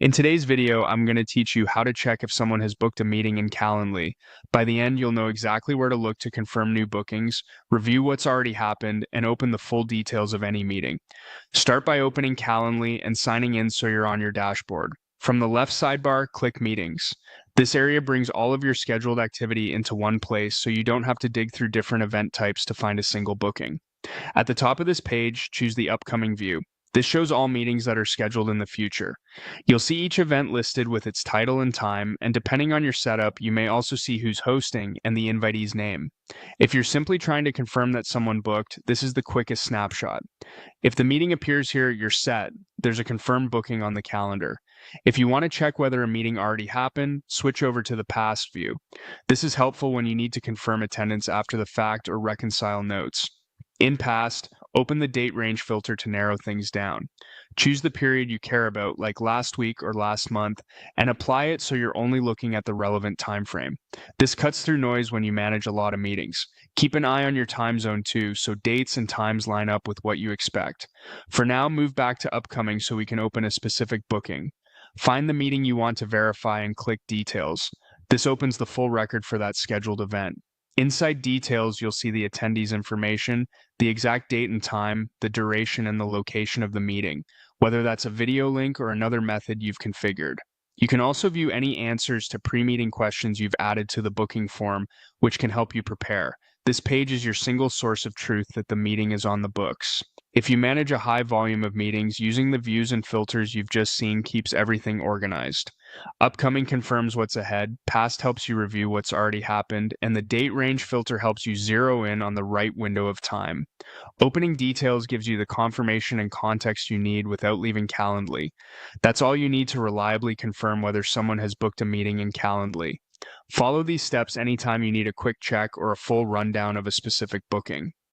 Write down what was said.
In today's video, I'm going to teach you how to check if someone has booked a meeting in Calendly. By the end, you'll know exactly where to look to confirm new bookings, review what's already happened, and open the full details of any meeting. Start by opening Calendly and signing in so you're on your dashboard. From the left sidebar, click Meetings. This area brings all of your scheduled activity into one place so you don't have to dig through different event types to find a single booking. At the top of this page, choose the Upcoming view. This shows all meetings that are scheduled in the future. You'll see each event listed with its title and time, and depending on your setup, you may also see who's hosting and the invitee's name. If you're simply trying to confirm that someone booked, this is the quickest snapshot. If the meeting appears here, you're set. There's a confirmed booking on the calendar. If you want to check whether a meeting already happened, switch over to the Past view. This is helpful when you need to confirm attendance after the fact or reconcile notes. In Past, open the date range filter to narrow things down. Choose the period you care about, like last week or last month, and apply it so you're only looking at the relevant time frame. This cuts through noise when you manage a lot of meetings. Keep an eye on your time zone too, so dates and times line up with what you expect. For now, move back to Upcoming so we can open a specific booking. Find the meeting you want to verify and click Details. This opens the full record for that scheduled event. Inside Details, you'll see the attendee's information, the exact date and time, the duration, and the location of the meeting, whether that's a video link or another method you've configured. You can also view any answers to pre-meeting questions you've added to the booking form, which can help you prepare. This page is your single source of truth that the meeting is on the books. If you manage a high volume of meetings, using the views and filters you've just seen keeps everything organized. Upcoming confirms what's ahead, Past helps you review what's already happened, and the date range filter helps you zero in on the right window of time. Opening Details gives you the confirmation and context you need without leaving Calendly. That's all you need to reliably confirm whether someone has booked a meeting in Calendly. Follow these steps anytime you need a quick check or a full rundown of a specific booking.